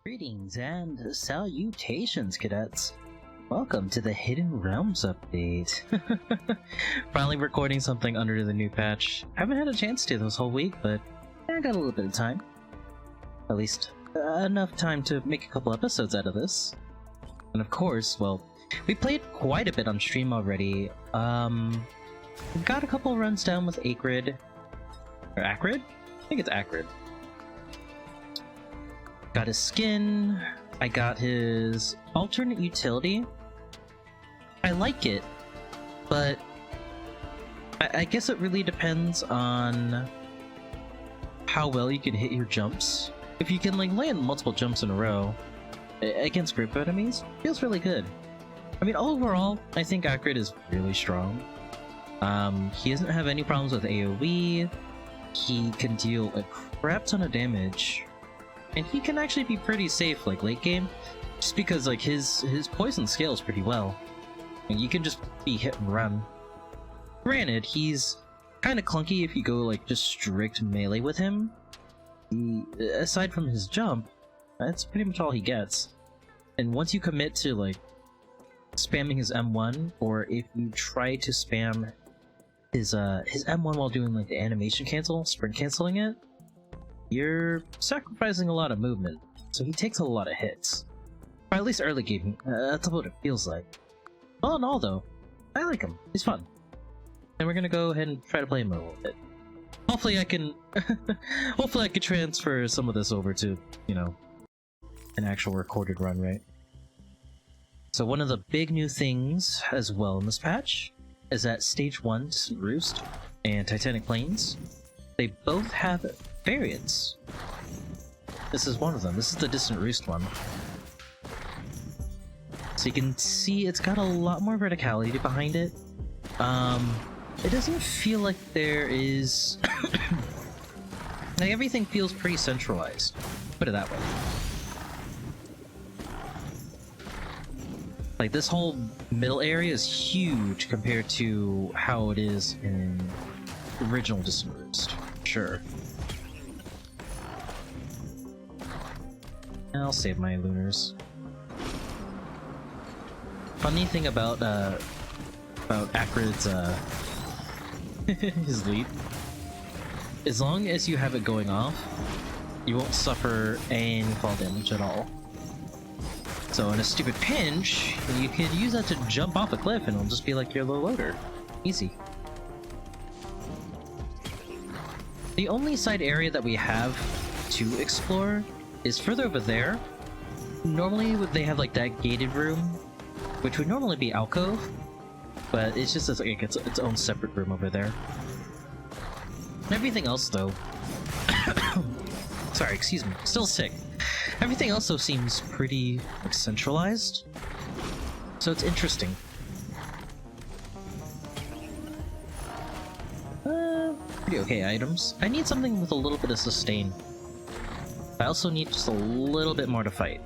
Greetings and salutations, cadets. Welcome to the Hidden Realms update. Finally recording something under the new patch. Haven't had a chance to this whole week, but I got a little bit of time. At least enough time to make a couple episodes out of this. And of course, well, we played quite a bit on stream already. Got a couple runs down with Acrid. Or Acrid? I think it's Acrid. Got his skin, I got his alternate utility. I like it, but I guess it really depends on how well you can hit your jumps. If you can like land multiple jumps in a row against group enemies, feels really good. I mean, overall, I think Acrid is really strong. He doesn't have any problems with AoE, he can deal a crap ton of damage. And he can actually be pretty safe, like, late game, just because, like, his poison scales pretty well. And you can just be hit and run. Granted, he's kind of clunky if you go, like, just strict melee with him. Aside from his jump, that's pretty much all he gets. And once you commit to, like, spamming his M1, or if you try to spam his M1 while doing, like, the animation cancel, sprint canceling it, you're sacrificing a lot of movement, so he takes a lot of hits. Or at least early game, that's what it feels like. All in all though, I like him, he's fun. And we're gonna go ahead and try to play him a little bit. Hopefully I can hopefully I can transfer some of this over to, you know, an actual recorded run, right? So one of the big new things as well in this patch is that Stage 1, Distant Roost, and Titanic Plains, they both have variants. This is one of them. This is the Distant Roost one. So you can see it's got a lot more verticality behind it. It doesn't feel like there is... like everything feels pretty centralized. Put it that way. Like this whole middle area is huge compared to how it is in original Distant Roost. Sure. I'll save my lunars. Funny thing about Acrid's his leap, as long as you have it going off, you won't suffer any fall damage at all. So in a stupid pinch, you could use that to jump off a cliff and it'll just be like your low loader. Easy. The only side area that we have to explore is further over there. Normally they have like that gated room, which would normally be alcove, but it's just like its own separate room over there. And everything else though, sorry, excuse me, still sick. Everything else though seems pretty like centralized, so it's interesting. Pretty okay items. I need something with a little bit of sustain. I also need just a little bit more to fight.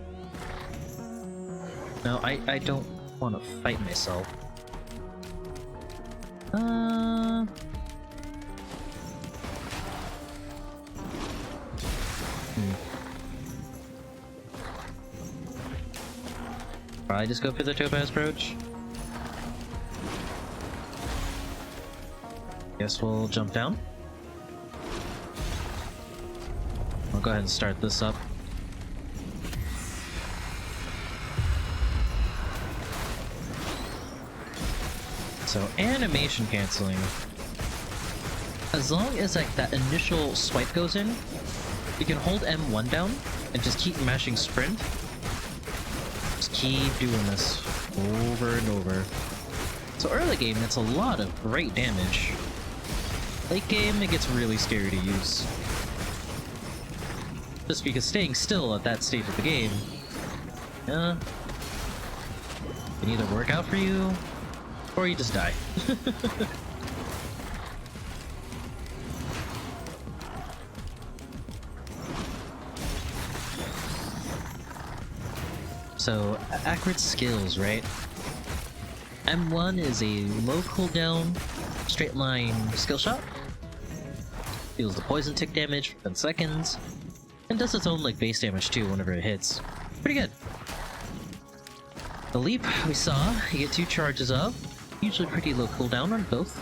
No, I don't want to fight myself. Probably just go for the topaz brooch. Guess we'll jump down. I'll go ahead and start this up. So animation canceling. As long as like that initial swipe goes in, you can hold M1 down and just keep mashing sprint. Just keep doing this over and over. So early game, it's a lot of great damage. Late game, it gets really scary to use. Just because staying still at that stage of the game, can either work out for you, or you just die. So, Acrid skills, right? M1 is a low cooldown, straight line skill shot. Deals the poison tick damage for 10 seconds. And does its own like base damage too whenever it hits. Pretty good. The leap we saw, you get 2 charges of. Usually pretty low cooldown on both.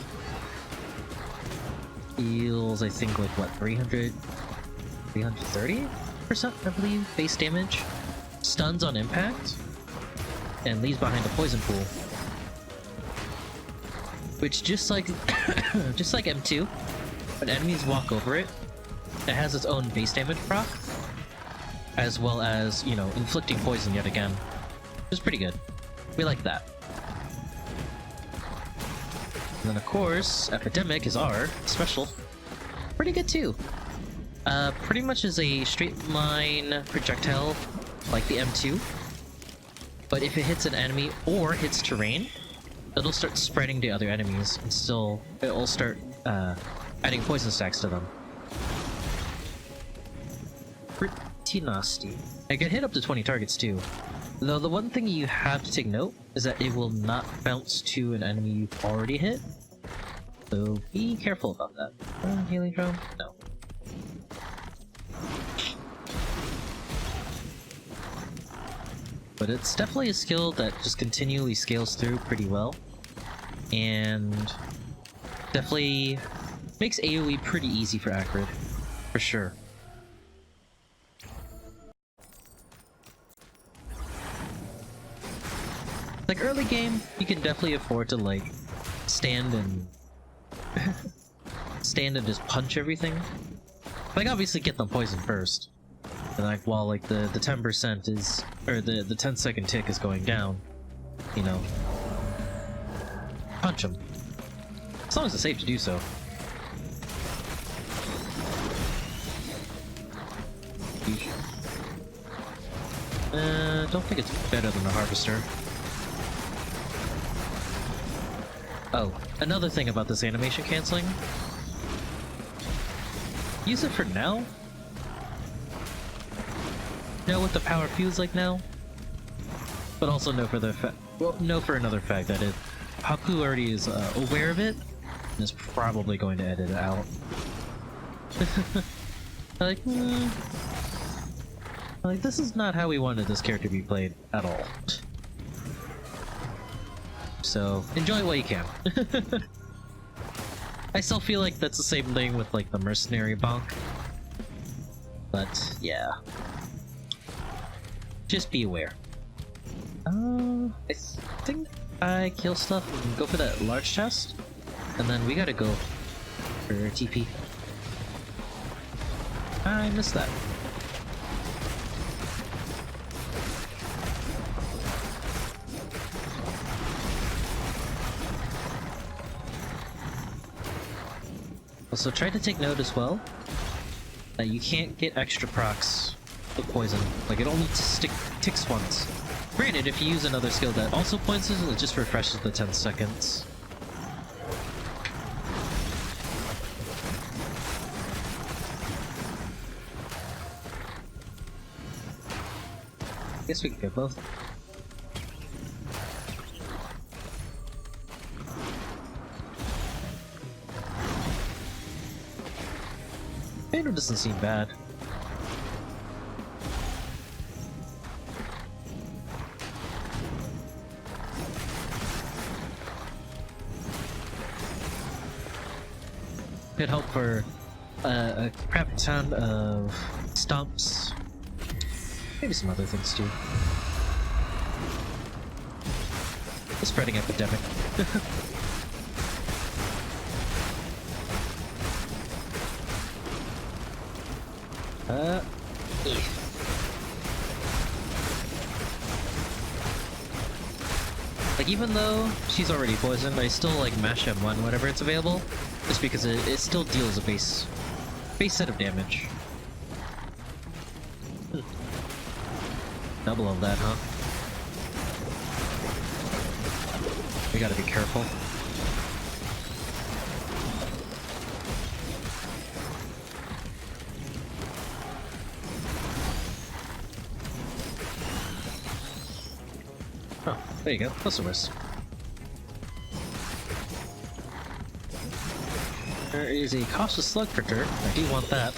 Heals, I think, like what, 330%, I believe, base damage. Stuns on impact. And leaves behind a poison pool. Which, just like just like M2, when enemies walk over it, it has its own base damage proc, as well as, you know, inflicting poison yet again. Which is pretty good. We like that. And then of course, Epidemic is our special. Pretty good too. Pretty much is a straight line projectile like the M2. But if it hits an enemy or hits terrain, it'll start spreading to other enemies and still it'll start adding poison stacks to them. Pretty nasty. I can hit up to 20 targets too. Though the one thing you have to take note is that it will not bounce to an enemy you've already hit. So be careful about that. Healing drone? No. But it's definitely a skill that just continually scales through pretty well. And definitely makes AoE pretty easy for Acrid. For sure. Like early game, you can definitely afford to like stand and just punch everything. Like obviously get them poisoned first. And like while like the 10% is, or the 10-second tick is going down, you know, punch them. As long as it's safe to do so. Don't think it's better than the Harvester. Oh, another thing about this animation canceling. Use it for now. Know what the power feels like now. But also know for the know for another fact that Haku already is aware of it and is probably going to edit it out. like, like this is not how we wanted this character to be played at all. So enjoy it while you can. I still feel like that's the same thing with like the mercenary bonk. But yeah. Just be aware. I think I kill stuff and go for that large chest. And then we gotta go for TP. I missed that. Also try to take note as well that you can't get extra procs with poison. Like it only ticks once. Granted, if you use another skill that also poisons, it just refreshes the 10 seconds. Guess we can get both. It doesn't seem bad. Could help for a crap ton of stomps. Maybe some other things too. The spreading epidemic. Like even though she's already poisoned, I still like mash M1 whenever it's available, just because it still deals a base set of damage. Double of that, huh? We gotta be careful. Oh, there you go. That's the worst. There is a cautious slug critter. I do want that.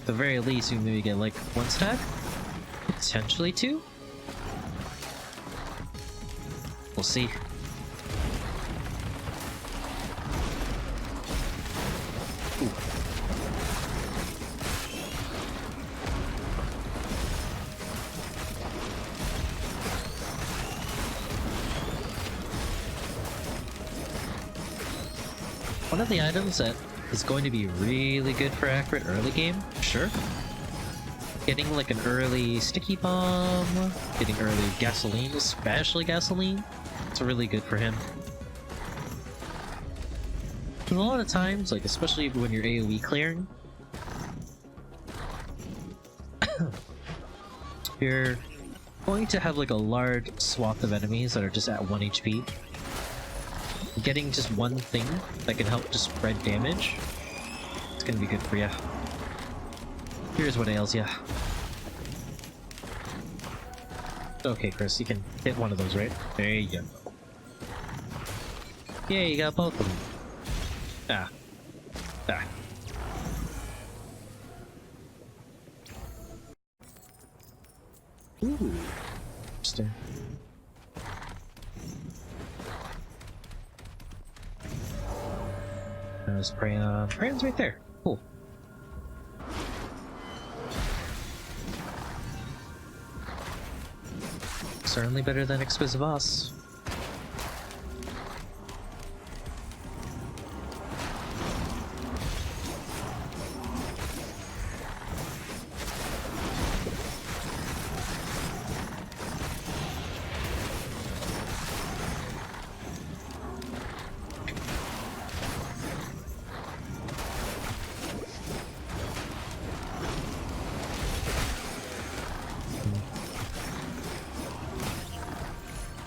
the very least, we maybe get like 1 stack? Potentially 2? We'll see. Ooh. One of the items that is going to be really good for Acrid early game, sure. Getting like an early sticky bomb, getting early gasoline, especially gasoline, it's really good for him. Because a lot of times, like especially when you're AoE clearing, you're going to have like a large swath of enemies that are just at 1 HP. Getting just one thing that can help just spread damage, it's gonna be good for ya. Here's what ails ya. Okay, Chris, you can hit one of those, right? There you go. Yeah, you got both of them. Ah. Ah. Ooh. Interesting. There's Prayon. Prayon's right there. Cool. Certainly better than Exquisite Boss.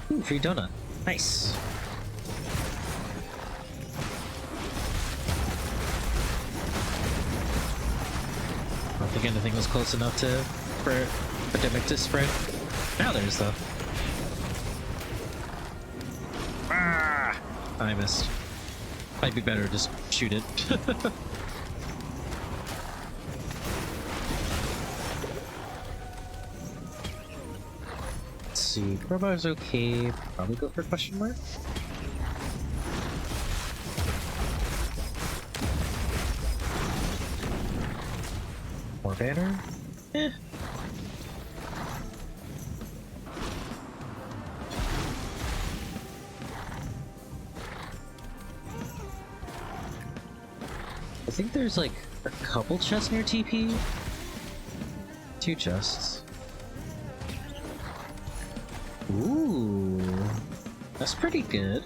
Ooh, free donut. Nice. I don't think anything was close enough for epidemic to spread. Now there's though. Ah! I missed. Might be better to just shoot it. See, crowbar's okay. Probably go for question mark. More banner? Eh. I think there's like a couple chests near TP. 2 chests. Ooh, that's pretty good.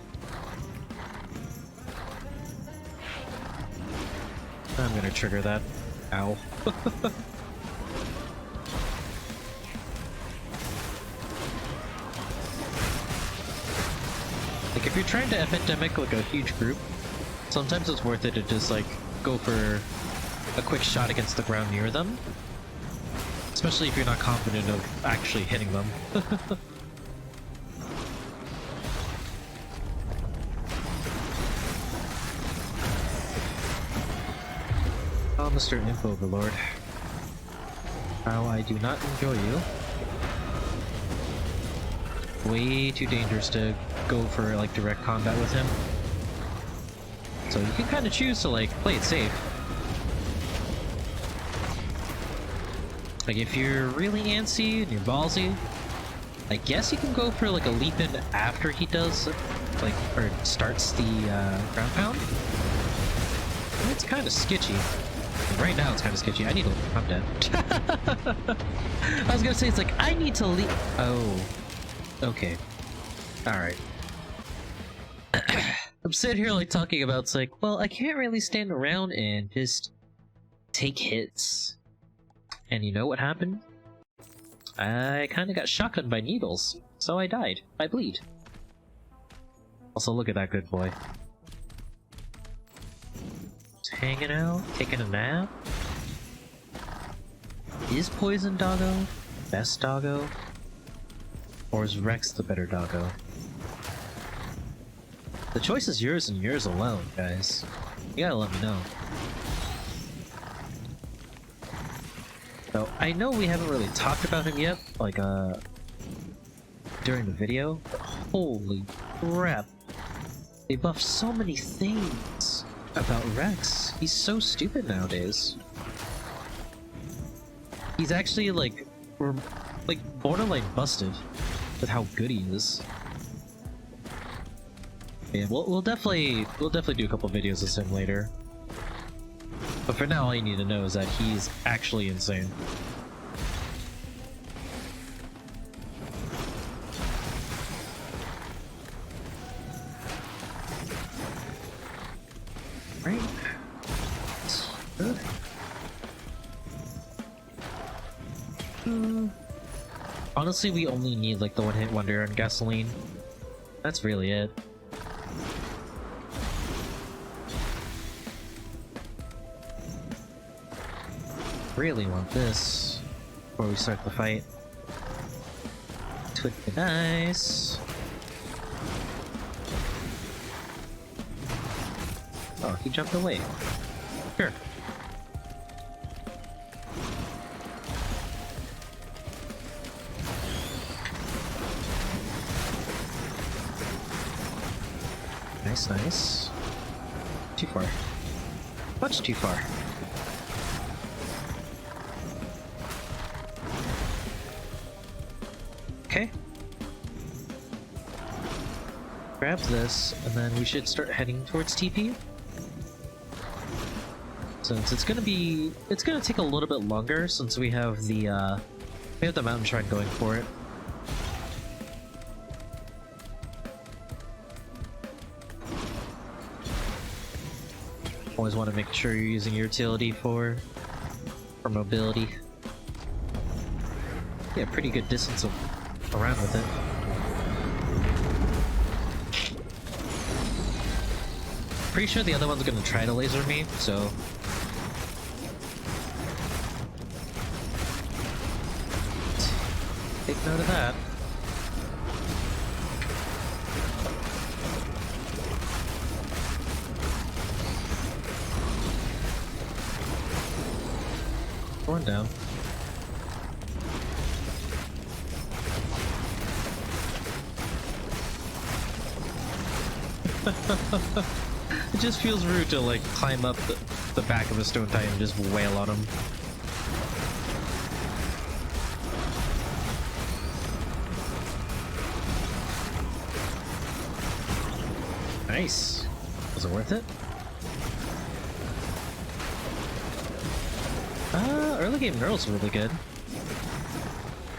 I'm gonna trigger that. Ow. Like if you're trying to epidemic like a huge group, sometimes it's worth it to just like go for a quick shot against the ground near them. Especially if you're not confident of actually hitting them. Mr. Info Overlord. How I do not enjoy you. Way too dangerous to go for like direct combat with him. So you can kind of choose to like play it safe. Like if you're really antsy and you're ballsy, I guess you can go for like a leap in after he does like or starts the ground pound. And it's kind of sketchy. Right now it's kind of sketchy. I need to... I'm dead. I was gonna say, it's like, I need to leave... Oh. Okay. Alright. I'm sitting here like talking about, it's like, well, I can't really stand around and just take hits. And you know what happened? I kind of got shotgunned by needles. So I died. I bleed. Also, look at that good boy. Hanging out, taking a nap. Is Poison Doggo best doggo? Or is Rex the better doggo? The choice is yours and yours alone, guys. You gotta let me know. So I know we haven't really talked about him yet, like during the video, but holy crap. They buffed so many things about Rex. He's so stupid nowadays. He's actually like borderline busted with how good he is. Yeah, we'll definitely do a couple videos of him later. But for now, all you need to know is that he's actually insane. Right? Good. Honestly, we only need like the one-hit wonder on gasoline. That's really it. Really want this before we start the fight. It would be nice. Oh, he jumped away. Sure. Nice, nice. Too far. Much too far. Okay. Grab this, and then we should start heading towards TP. Since it's gonna take a little bit longer since we have the mountain shrine going for it. Always want to make sure you're using your utility for mobility. Yeah, pretty good distance around with it. Pretty sure the other one's gonna try to laser me, so... take note of that. One down. It just feels rude to like climb up the back of a stone titan and just wail on him. Nice. Was it worth it? Early game Neural's really good.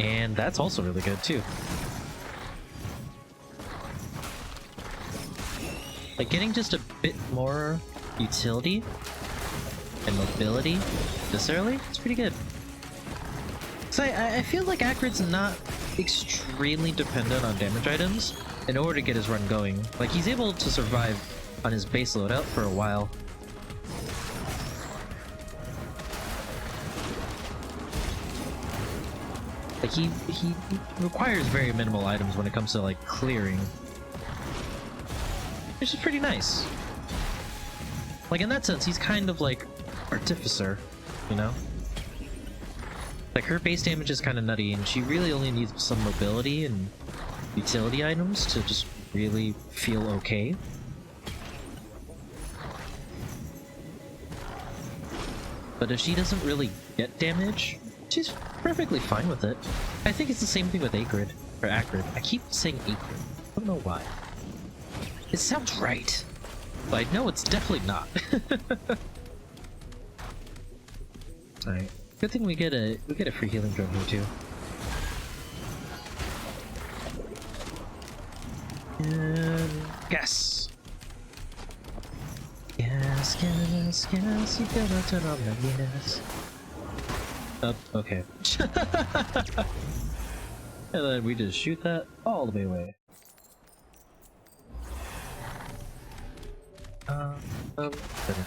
And that's also really good too. Like getting just a bit more utility and mobility this early, it's pretty good. So I feel like Acrid's not extremely dependent on damage items in order to get his run going. Like he's able to survive on his base loadout for a while. Like he requires very minimal items when it comes to like clearing. Which is pretty nice. Like in that sense, he's kind of like Artificer, you know? Like her base damage is kind of nutty and she really only needs some mobility and utility items to just really feel okay. But if she doesn't really get damage, she's perfectly fine with it. I think it's the same thing with Acrid. Or Acrid. I keep saying Acrid. I don't know why. It sounds right. But I know it's definitely not. Alright. Good thing we get a free healing drone here too. And gas. Yes, yes, yes, you gotta turn on the gas. Okay. And then we just shoot that all the way away.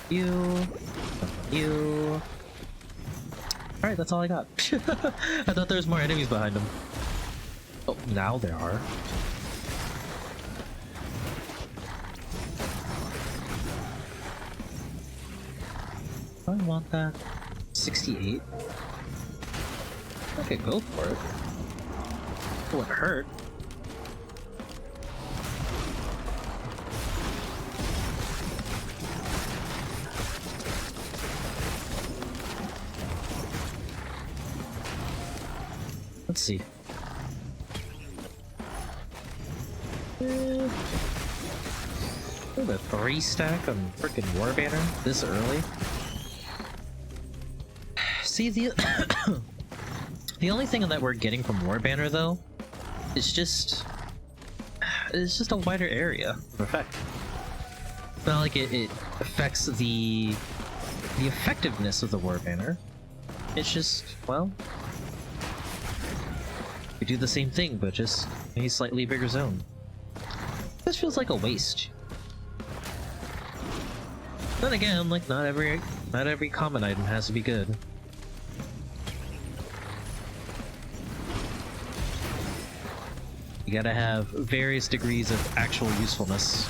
You. Alright, that's all I got. I thought there was more enemies behind him. Oh, now there are. I want that. 68. I could go for it. It wouldn't hurt. Let's see. The 3 stack on frickin' War Banner this early. See, the the only thing that we're getting from War Banner though is just a wider area of effect. It's not like it affects the effectiveness of the War Banner. It's just, well, we do the same thing, but just a slightly bigger zone. This feels like a waste. Then again, like not every common item has to be good. You gotta have various degrees of actual usefulness.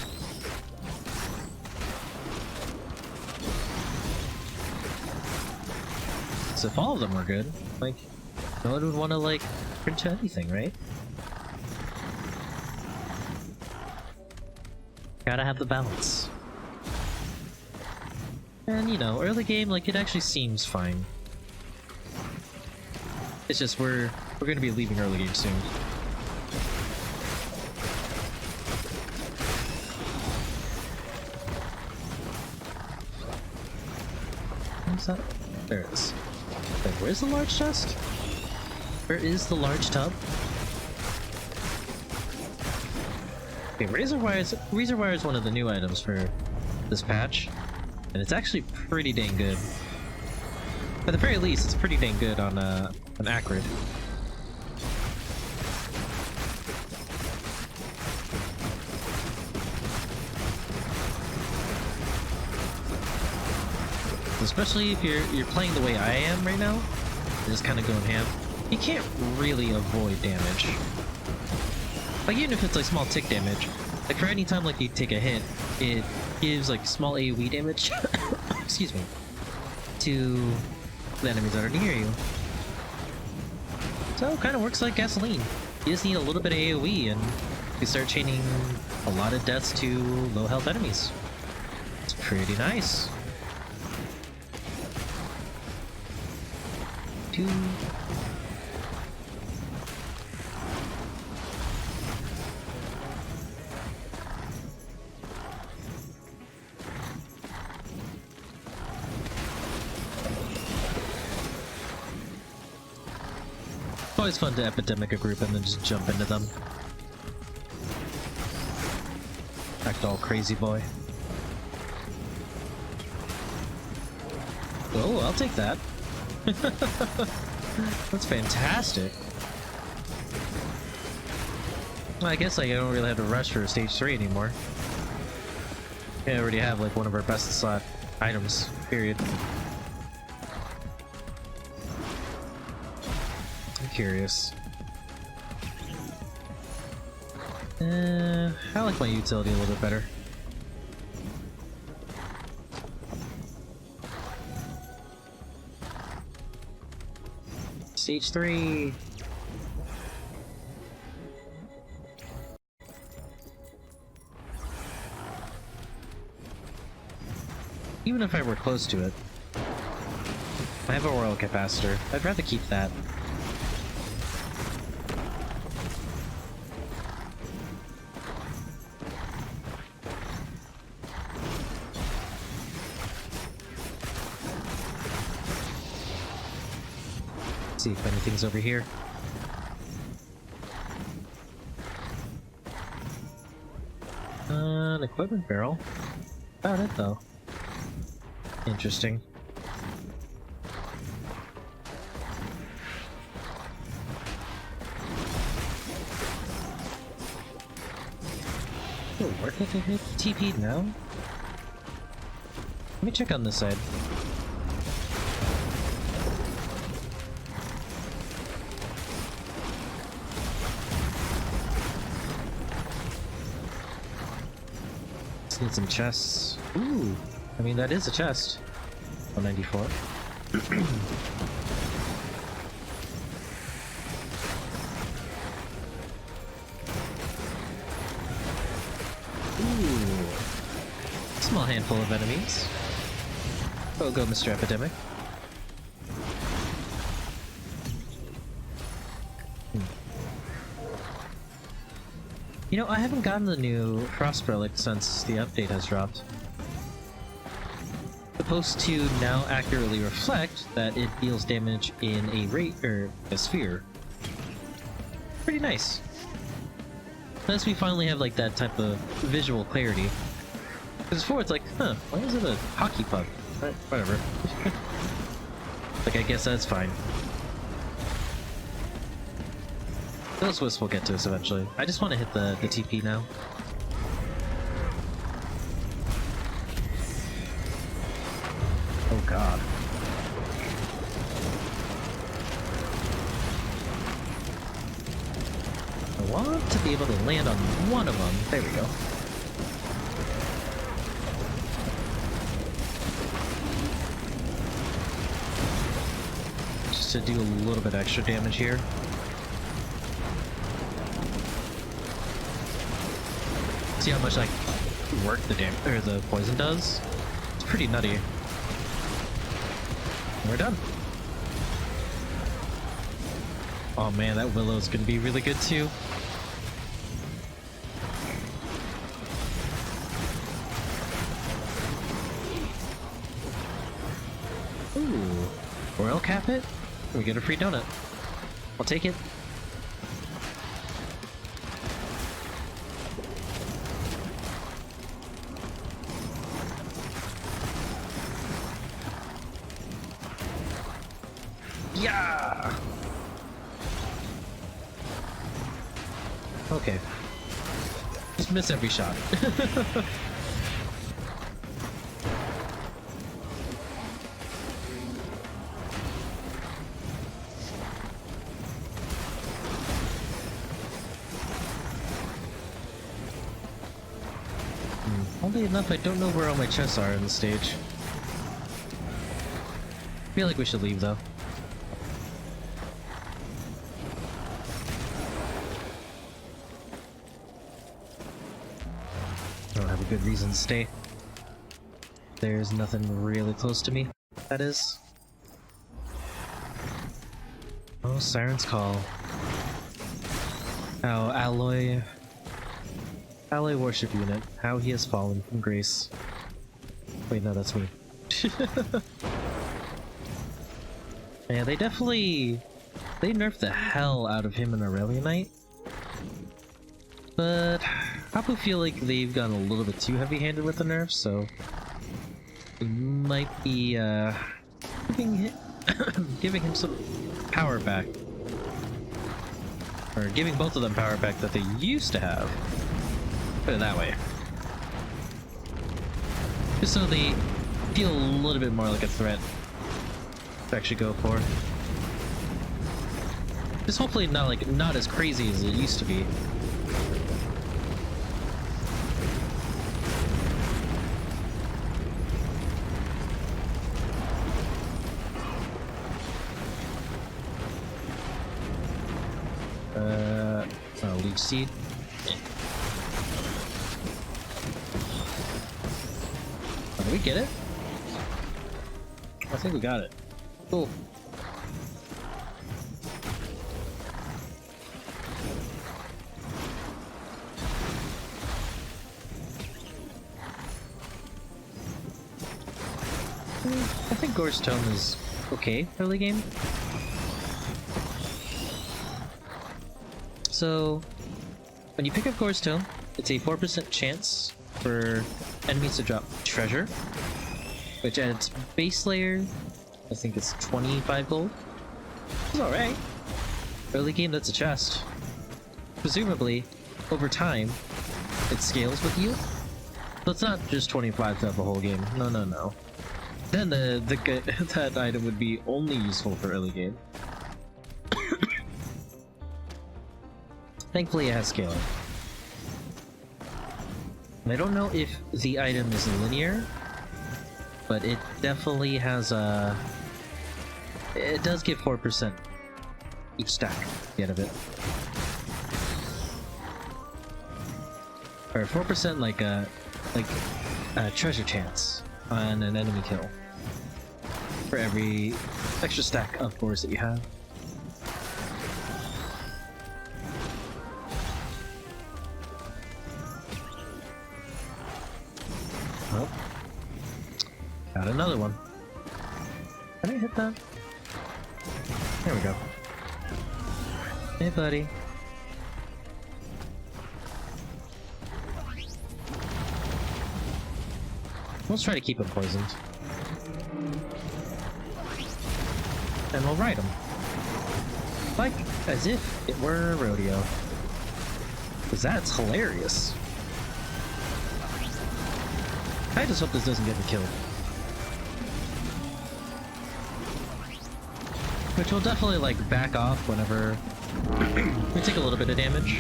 So if all of them were good, like, no one would want to, like, print to anything, right? Gotta have the balance. And, you know, early game, like, it actually seems fine. It's just we're gonna be leaving early game soon. Where's that? There it is. Wait, where's the large chest? Where is the large tub? Okay, Razor Wire is one of the new items for this patch, and it's actually pretty dang good. At the very least, it's pretty dang good on an Acrid. Especially if you're playing the way I am right now, you're just kind of going ham. You can't really avoid damage. Like, even if it's like small tick damage, like for any time like you take a hit, it gives like small AoE damage excuse me, to the enemies that are near you. So it kind of works like gasoline. You just need a little bit of AoE and you start chaining a lot of deaths to low health enemies. It's pretty nice. Two. Always fun to epidemic a group and then just jump into them. Act all crazy boy. Oh, I'll take that. That's fantastic. Well, I guess like I don't really have to rush for stage 3 anymore. I already have like one of our best slot items, period. I'm curious. I like my utility a little bit better. Stage 3. Even if I were close to it, I have a royal capacitor. I'd rather keep that. See if anything's over here. An equipment barrel. About it though. Interesting. Oh, where did I hit TP now? Let me check on this side. Need some chests. Ooh, I mean that is a chest. 194. small handful of enemies. Oh, go, Mr. Epidemic. You know, I haven't gotten the new Frost Relic since the update has dropped. Supposed to now accurately reflect that it deals damage in a sphere. Pretty nice. Unless we finally have like that type of visual clarity. Because before it's like, huh, why is it a hockey puck? But whatever. Like, I guess that's fine. Those wisps will get to us eventually. I just want to hit the TP now. Oh god. I want to be able to land on one of them. There we go. Just to do a little bit extra damage here. See how much like work the poison does? It's pretty nutty. We're done. Oh man, that Willow's gonna be really good too. Ooh, Royal Cap it? We get a free donut. I'll take it. Yeah. Okay. Just miss every shot. Oddly enough, I don't know where all my chests are in the stage. I feel like we should leave though. I don't have a good reason to stay. There's nothing really close to me, that is. Oh, Siren's Call. How Alloy Worship Unit. How he has fallen from grace. Wait, no, that's me. Yeah, they nerfed the hell out of him in Aurelianite. But I feel like they've gotten a little bit too heavy-handed with the nerfs, so it might be giving him some power back. Or giving both of them power back that they used to have. Put it that way. Just so they feel a little bit more like a threat to actually go for. Just hopefully not as crazy as it used to be. Leech Seed. Oh, did we get it? I think we got it. Cool. I think Gore's Tome is okay early game. So, when you pick up Gore's Tome, it's a 4% chance for enemies to drop treasure, which at its base layer, I think it's 25 gold. It's alright. Early game, that's a chest. Presumably, over time, it scales with you. So it's not just 25 throughout the whole game. No, no, no. Then that item would be only useful for early game. Thankfully it has scaling. And I don't know if the item is linear, but it definitely has a... It does give 4% each stack at the end of it. Or 4% like treasure chance on an enemy kill for every extra stack of boars that you have. Oh, got another one. Can I hit that? There we go. Hey, buddy. Let's try to keep him poisoned. And we'll ride him. Like, as if it were a rodeo. Because that's hilarious. I just hope this doesn't get me killed. Which will definitely, like, back off whenever we take a little bit of damage.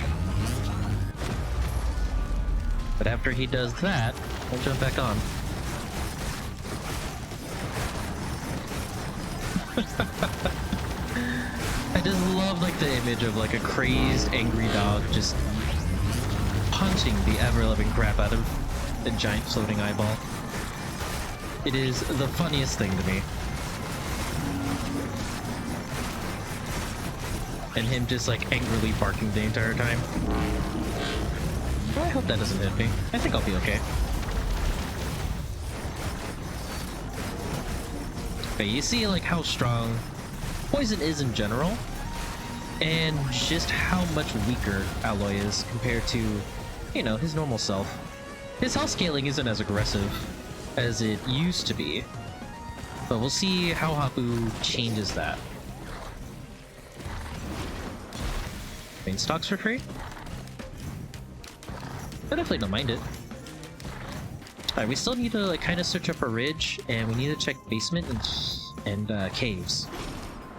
But after he does that, I'll jump back on. I just love, like, the image of, like, a crazed, angry dog just punching the ever-loving crap out of a giant floating eyeball. It is the funniest thing to me. And him just, like, angrily barking the entire time. Well, I hope that doesn't hit me. I think I'll be okay. But you see, like, how strong poison is in general, and just how much weaker Alloy is compared to, you know, his normal self. His health scaling isn't as aggressive as it used to be, but we'll see how Hapu changes that. Main stocks for free? I definitely don't mind it. Alright, we still need to, like, kind of search up a ridge, and we need to check basement and caves.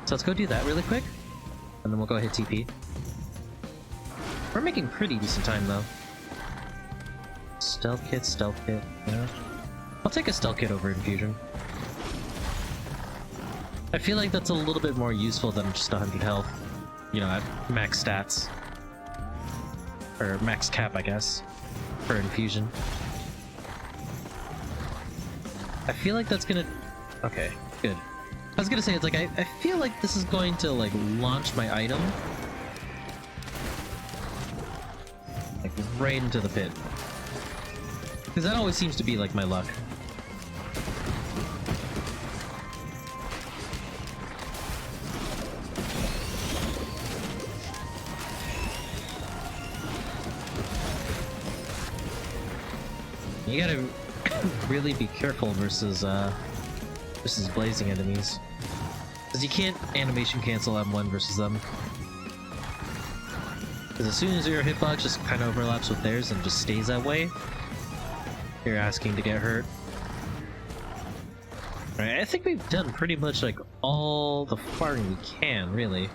So let's go do that really quick, and then we'll go hit TP. We're making pretty decent time, though. Stealth kit, yeah. I'll take a stealth kit over infusion. I feel like that's a little bit more useful than just 100 health. You know, at max stats. Or max cap, I guess, for infusion. I feel like that's gonna... Okay, good. I was gonna say, it's like, I feel like this is going to, like, launch my item. Like, right into the pit. Because that always seems to be, like, my luck. You gotta really be careful versus blazing enemies. Because you can't animation cancel M1 versus them. Because as soon as your hitbox just kind of overlaps with theirs and just stays that way, you're asking to get hurt. Right, I think we've done pretty much, like, all the farming we can, really.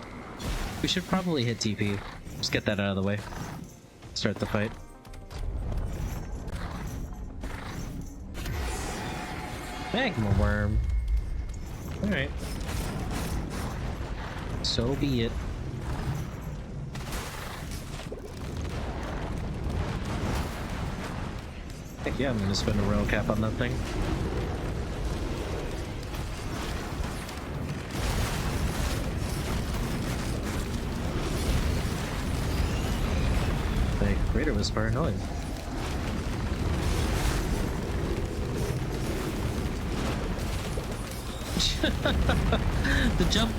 We should probably hit TP. Just get that out of the way. Start the fight. Magma worm. Alright. So be it. Heck yeah, I'm gonna spend a royal cap on that thing. The Greater Whisper, annoying. The jump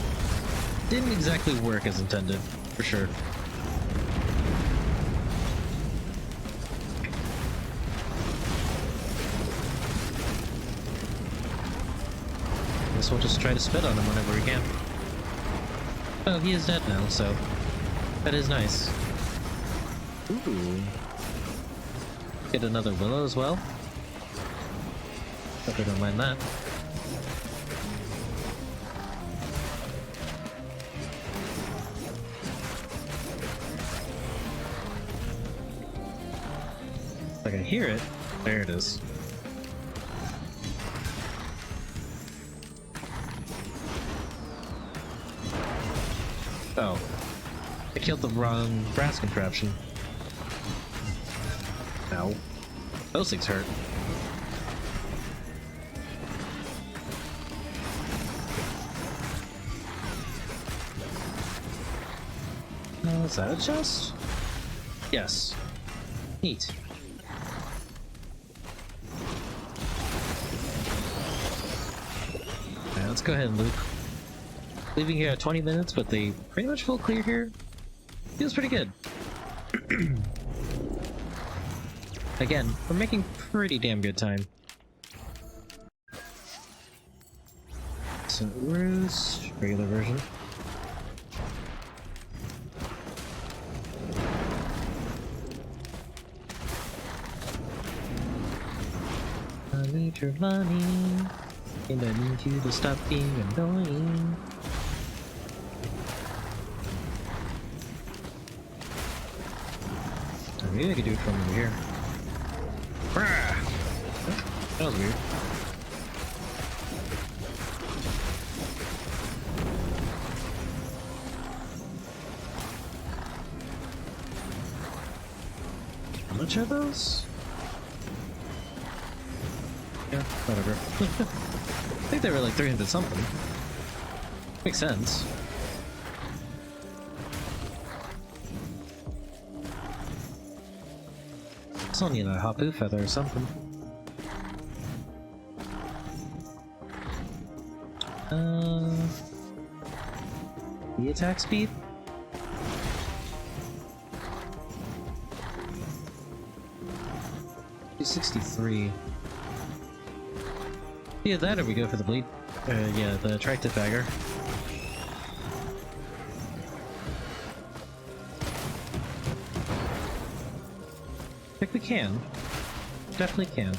didn't exactly work as intended, for sure. Guess we'll just try to spit on him whenever we can. Oh, he is dead now, so that is nice. Ooh. Get another willow as well. Hope I don't mind that. I can hear it. There it is. Oh. I killed the wrong brass contraption. Ow. Those things hurt. Is that a chest? Yes. Neat. Alright, let's go ahead and loop. Leaving here at 20 minutes with a pretty much full clear here feels pretty good. Again, we're making pretty damn good time. St. Roost, regular version. I need your money, and I need you to stop being annoying. Maybe I could do it from over here. That was weird. How much are those? Yeah, whatever. I think they were like 300 something. Makes sense. Still need a Hapu feather or something. The attack speed? $263. Yeah, that or we go for the bleed. Yeah, the attractive dagger. I think we can. Definitely can.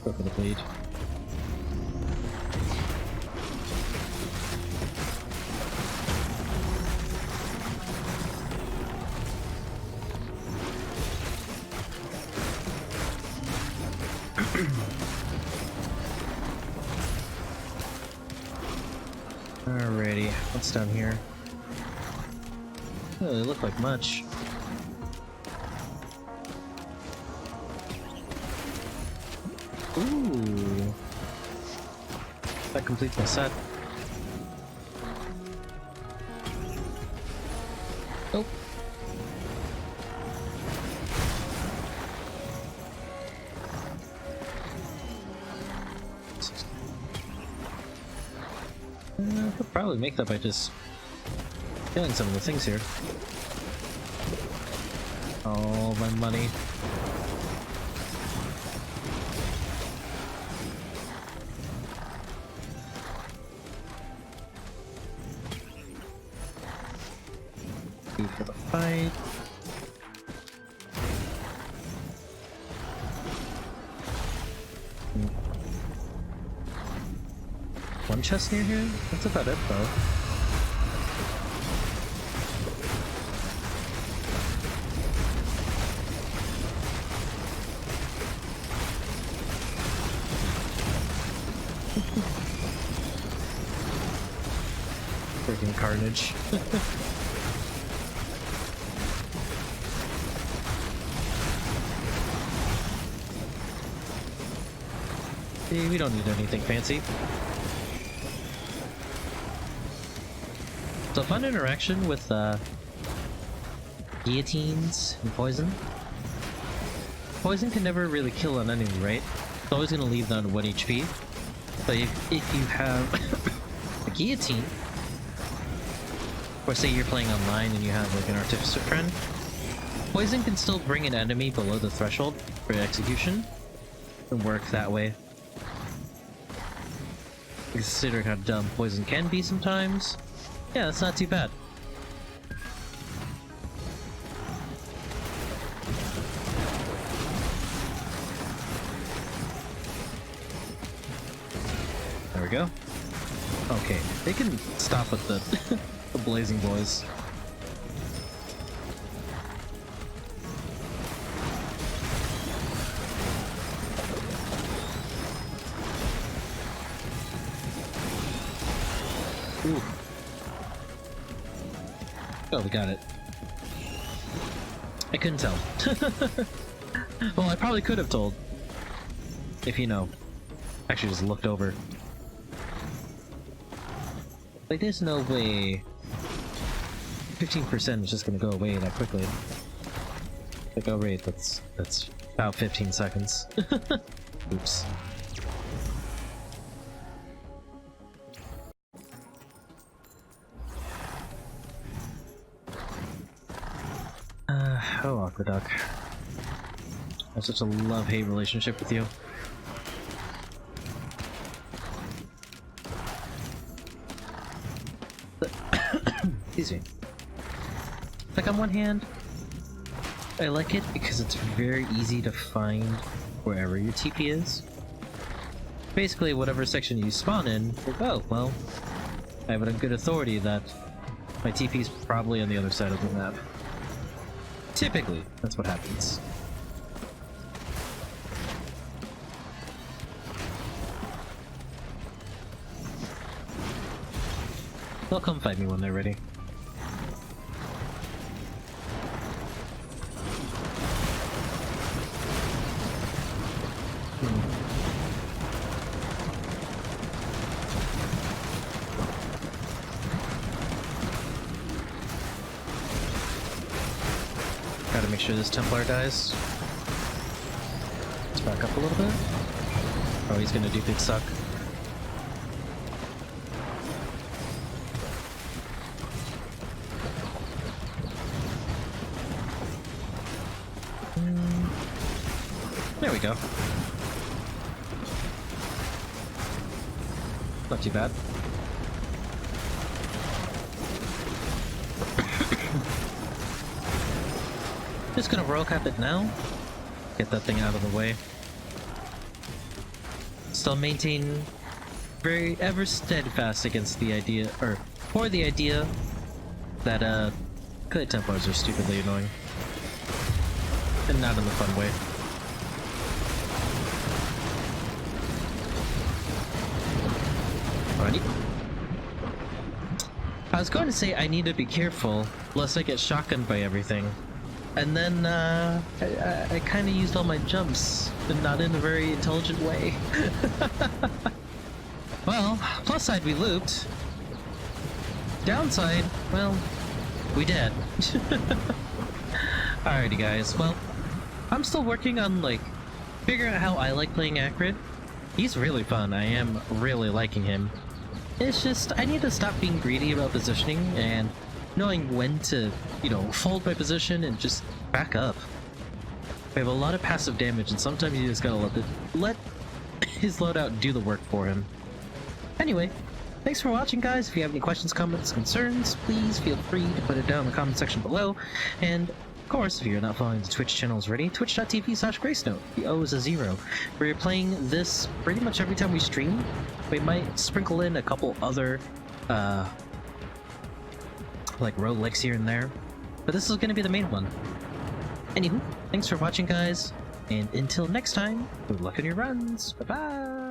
Go for the bleed. Alrighty, what's down here? Doesn't really look like much. Ooh, that completes my set. Oh. I'll probably make that by just killing some of the things here. All my money. Two for the fight. One chest near here? That's about it, though. Freaking carnage. See, we don't need anything fancy. So fun interaction with guillotines and poison. Poison can never really kill an enemy, right? It's always going to leave them on 1 HP. But if you have a guillotine, or say you're playing online and you have like an artificer friend, poison can still bring an enemy below the threshold for execution and work that way. Considering how dumb poison can be sometimes, yeah, that's not too bad. There we go. Okay, they can stop with the, the blazing boys. Ooh. Oh, we got it. I couldn't tell. Well, I probably could have told. If you know. Actually just looked over. Like, there's no way 15% is just gonna go away that quickly. Like, oh wait, that's about 15 seconds. Oops. Oh, Aqueduct. I have such a love-hate relationship with you. Excuse me. Like, on one hand, I like it because it's very easy to find wherever your TP is. Basically, whatever section you spawn in, like, oh, well, I have it on good authority that my TP's probably on the other side of the map. Typically, that's what happens. They'll come fight me when they're ready. Gotta make sure this Templar dies. Let's back up a little bit. Oh, he's gonna do big suck. There we go. Not too bad. Just gonna roll cap it now. Get that thing out of the way. Still maintain very ever steadfast against the idea, or for the idea that clay Templars are stupidly annoying. And not in the fun way. Alrighty. I was going to say I need to be careful lest I get shotgunned by everything. And then I kind of used all my jumps, but not in a very intelligent way. Well, plus side we looped. Downside, well, we dead. Alrighty guys, well, I'm still working on like figuring out how I like playing Acrid. He's really fun, I am really liking him. It's just, I need to stop being greedy about positioning and knowing when to, you know, fold my position and just back up. We have a lot of passive damage and sometimes you just gotta let his loadout do the work for him. Anyway, thanks for watching guys. If you have any questions, comments, concerns, please feel free to put it down in the comment section below. And of course, if you're not following the Twitch channels already, twitch.tv/gracenote. The O is a 0. We're playing this pretty much every time we stream. We might sprinkle in a couple other like roguelikes here and there, but this is going to be the main one. Anywho, thanks for watching guys, and until next time, good luck on your runs. Bye bye.